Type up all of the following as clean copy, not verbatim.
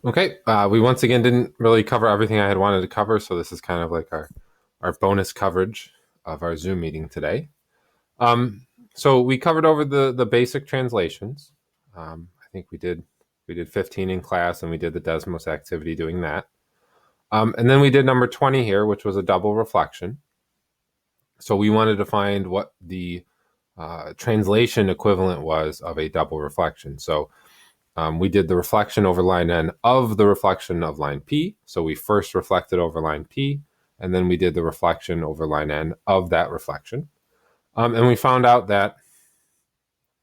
Okay, we once again didn't really cover everything I had wanted to cover, so this is kind of like our bonus coverage of our Zoom meeting today. So we covered over the basic translations. I think we did 15 in class, and we did the Desmos activity doing that. And then we did number 20 here, which was a double reflection. So we wanted to find what the translation equivalent was of a double reflection. So we did the reflection over line N of the reflection of line P. So we first reflected over line P, and then we did the reflection over line N of that reflection. And we found out that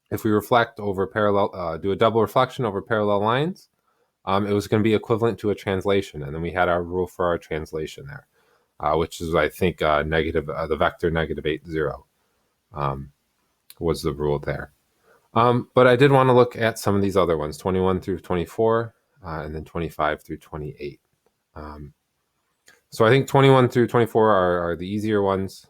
if we reflect over parallel, do a double reflection over parallel lines, it was going to be equivalent to a translation. And then we had our rule for our translation there, which is, I think, the vector -8, 0 was the rule there. But I did want to look at some of these other ones, 21 through 24, and then 25 through 28. So I think 21 through 24 are the easier ones.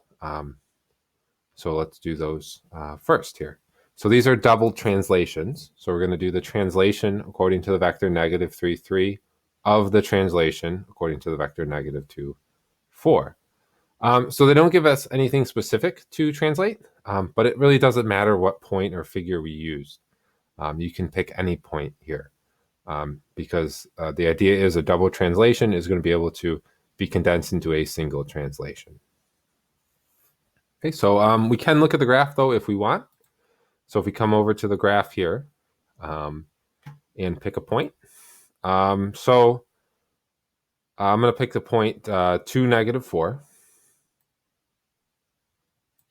So let's do those first here. So these are double translations. So we're going to do the translation according to the vector -3, 3 of the translation according to the vector -2, 4. So they don't give us anything specific to translate, but it really doesn't matter what point or figure we use. You can pick any point here because the idea is a double translation is going to be able to be condensed into a single translation. Okay, so we can look at the graph though if we want. So if we come over to the graph here and pick a point. So I'm going to pick the point 2, -4.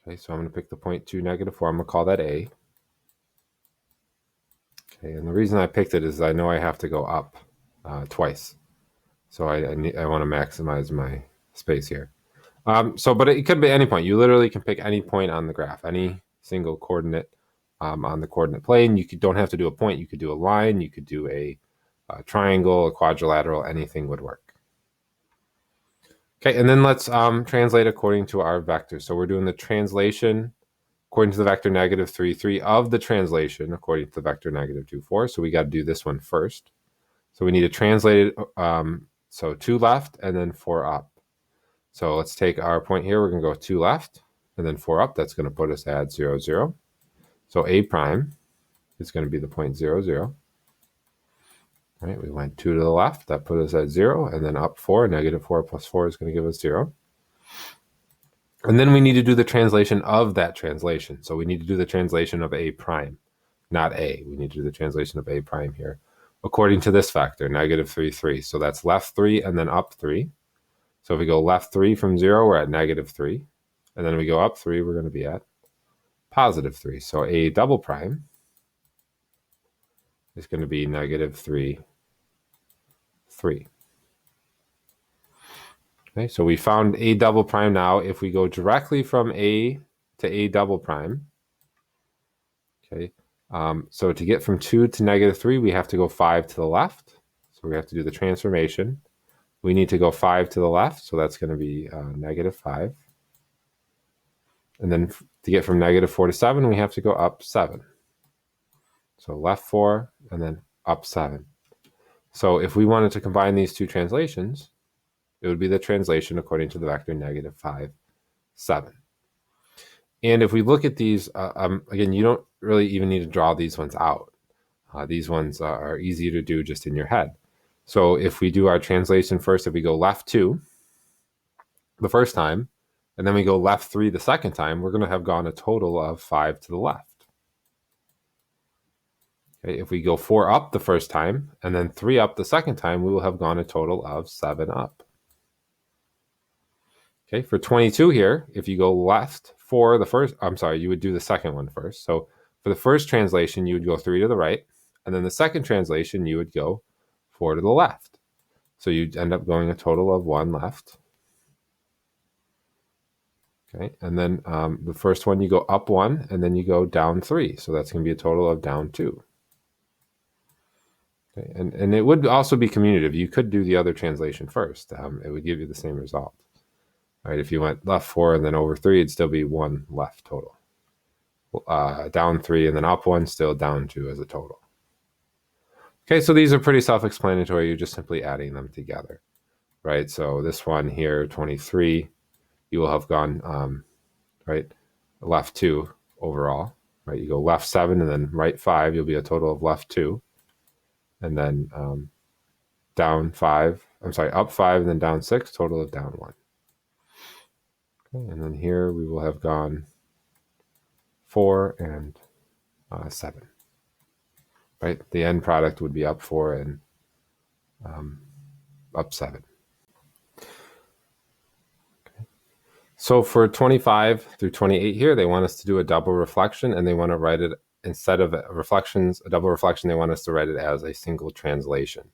Okay, so I'm going to pick the point 2, -4. I'm going to call that A. Okay, and the reason I picked it is I know I have to go up twice. So I want to maximize my space here. But it could be any point. You literally can pick any point on the graph, any single coordinate on the coordinate plane. You don't have to do a point. You could do a line. You could do a triangle, a quadrilateral. Anything would work. Okay, and then let's translate according to our vector. So we're doing the translation according to the vector -3, 3 of the translation according to the vector -2, 4. So we got to do this one first. So we need to translate it. So 2 left and then 4 up. So let's take our point here. We're going to go 2 left and then 4 up. That's going to put us at 0, 0. So A prime is going to be the point 0, 0. All right, we went 2 to the left. That put us at 0. And then up 4. -4 plus 4 is going to give us 0. And then we need to do the translation of that translation. So we need to do the translation of A prime, not A. We need to do the translation of A prime here according to this vector, -3, 3. So that's left 3 and then up 3. So if we go left 3 from 0, we're at -3. And then we go up 3, we're going to be at +3. So A double prime is going to be -3, 3. Okay, so we found A double prime now. If we go directly from A to A double prime, okay, so to get from 2 to -3, we have to go 5 to the left. So we have to do the transformation. We need to go 5 to the left, so that's going to be -5. And then to get from -4 to 7, we have to go up 7. So left 4 and then up 7. So if we wanted to combine these two translations, it would be the translation according to the vector -5, 7. And if we look at these, again, you don't really even need to draw these ones out. These ones are easy to do just in your head. So if we do our translation first, if we go left 2 the first time, and then we go left 3 the second time, we're going to have gone a total of 5 to the left. Okay, if we go 4 up the first time, and then 3 up the second time, we will have gone a total of 7 up. Okay, for 22 here, if you go left 4 the first, you would do the second one first. So for the first translation, you would go 3 to the right, and then the second translation, you would go 4 to the left. So you'd end up going a total of 1 left. Okay, and then the first one, you go up 1, and then you go down 3. So that's going to be a total of down 2. Okay, and it would also be commutative. You could do the other translation first. It would give you the same result. All right, if you went left 4 and then over 3, it'd still be 1 left total. Down 3 and then up 1, still down 2 as a total. Okay, so these are pretty self-explanatory. You're just simply adding them together, right? So this one here, 23, you will have gone, right, left 2 overall, right? You go left 7 and then right 5, you'll be a total of left 2. And then down 5, I'm sorry, up 5 and then down 6, total of down 1. Okay, and then here we will have gone 4 and 7. Right, the end product would be up 4 and up 7. Okay. So for 25 through 28 here, they want us to do a double reflection, and they want to write it, instead of reflections, a double reflection, they want us to write it as a single translation.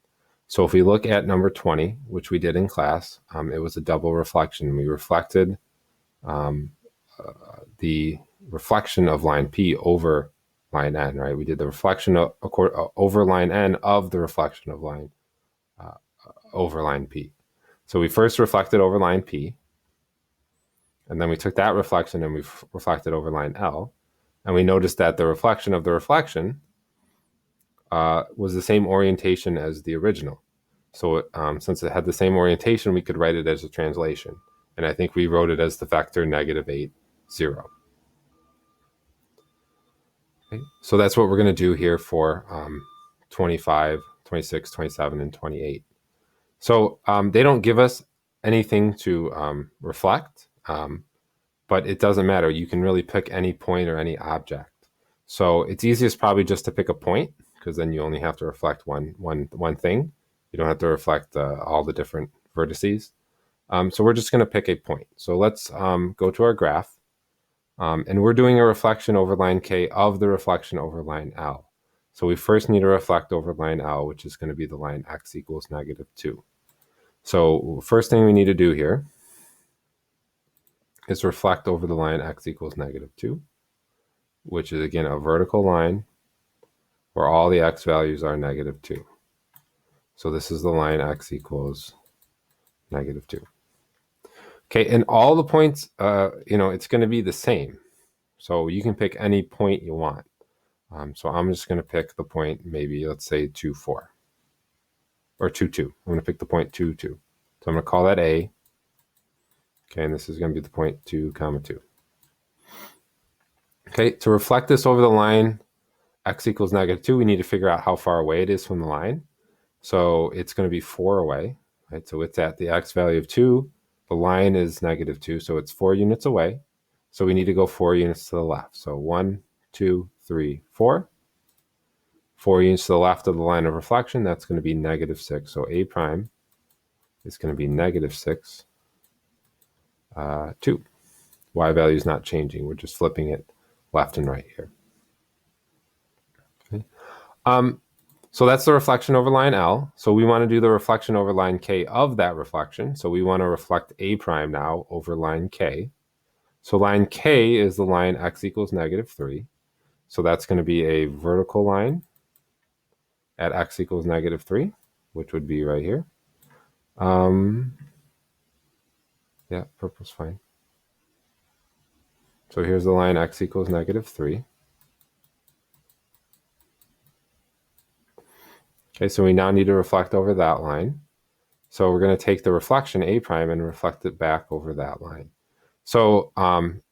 So if we look at number 20, which we did in class, it was a double reflection. We reflected the reflection of line P over line N, right? We did the reflection over line N of the reflection of line over line P. So we first reflected over line P, and then we took that reflection and we reflected over line L, and we noticed that the reflection of the reflection was the same orientation as the original. So since it had the same orientation, we could write it as a translation. And I think we wrote it as the vector -8, 0. Okay. So that's what we're going to do here for 25, 26, 27, and 28. So they don't give us anything to reflect, but it doesn't matter. You can really pick any point or any object. So it's easiest probably just to pick a point, because then you only have to reflect one thing. You don't have to reflect all the different vertices. So we're just going to pick a point. So let's go to our graph. And we're doing a reflection over line K of the reflection over line L. So we first need to reflect over line L, which is going to be the line x equals -2. So first thing we need to do here is reflect over the line x equals -2, which is again a vertical line where all the x values are -2. So this is the line x equals -2. Okay, and all the points, it's going to be the same. So you can pick any point you want. So I'm just going to pick the point, maybe let's say 2, 4 or 2, 2. I'm going to pick the point 2, 2. So I'm going to call that A. Okay, and this is going to be the point 2, 2. Okay, to reflect this over the line x equals -2, we need to figure out how far away it is from the line. So it's going to be 4 away, right? So it's at the x value of 2. The line is -2, so it's 4 units away. So we need to go 4 units to the left. So 1, 2, 3, 4. 4 units to the left of the line of reflection, that's going to be -6. So A prime is going to be -6, 2. Y value is not changing. We're just flipping it left and right here. Okay. So that's the reflection over line L. So we want to do the reflection over line K of that reflection. So we want to reflect A prime now over line K. So line K is the line x equals -3. So that's going to be a vertical line at x equals -3, which would be right here. Yeah, purple's fine. So here's the line x equals -3. Okay, so we now need to reflect over that line. So we're going to take the reflection A prime and reflect it back over that line. So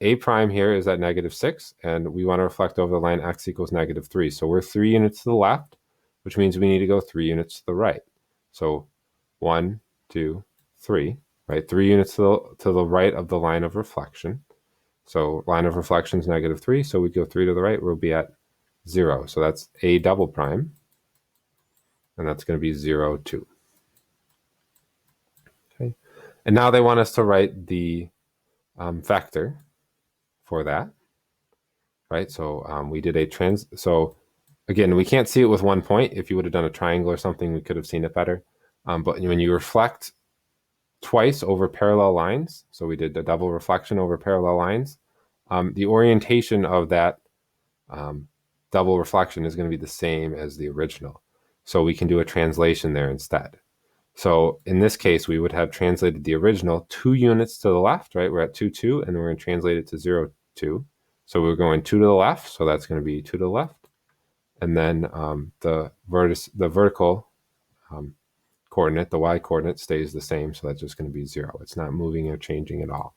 A prime here is at -6, and we want to reflect over the line x equals -3. So we're 3 units to the left, which means we need to go 3 units to the right. So 1, 2, 3, right? 3 units to the right of the line of reflection. So line of reflection is -3, so we go 3 to the right, we'll be at 0. So that's A double prime, and that's going to be 0, 2. Okay, and now they want us to write the vector for that, right? So we did a so again, we can't see it with one point. If you would have done a triangle or something, we could have seen it better. But when you reflect twice over parallel lines, so we did a double reflection over parallel lines, the orientation of that double reflection is going to be the same as the original. So we can do a translation there instead. So in this case, we would have translated the original 2 units to the left, right? We're at 2, 2, and we're going to translate it to 0, 2. So we're going 2 to the left, so that's going to be 2 to the left. and then the vertical coordinate, the y coordinate, stays the same, so that's just going to be 0. It's not moving or changing at all.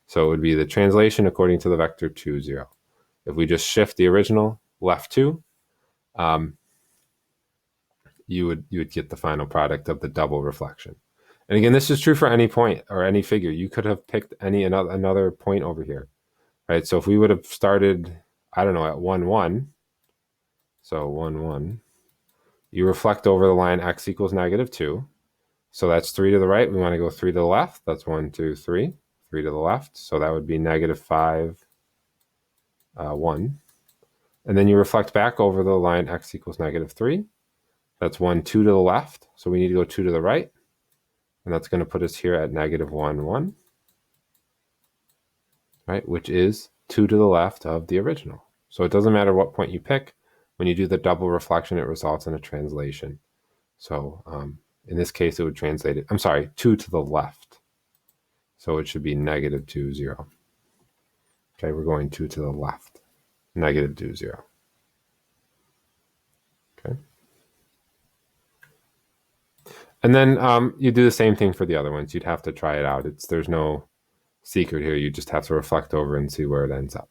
So it would be the translation according to the vector 2, 0. If we just shift the original left 2, you would get the final product of the double reflection. And again, this is true for any point or any figure. You could have picked another point over here, right? So if we would have started, I don't know, at 1, 1, so 1, 1, you reflect over the line x equals -2. So that's 3 to the right. We want to go 3 to the left. That's 1, 2, 3. 3 to the left. So that would be -5, 1. And then you reflect back over the line x equals -3. That's 1, 2 to the left. So we need to go 2 to the right. And that's going to put us here at -1, 1. Right? Which is 2 to the left of the original. So it doesn't matter what point you pick. When you do the double reflection, it results in a translation. So in this case, it would translate it. I'm sorry, 2 to the left. So it should be -2, 0. Okay, we're going 2 to the left. -2, 0. Okay. And then you do the same thing for the other ones. You'd have to try it out. There's no secret here. You just have to reflect over and see where it ends up.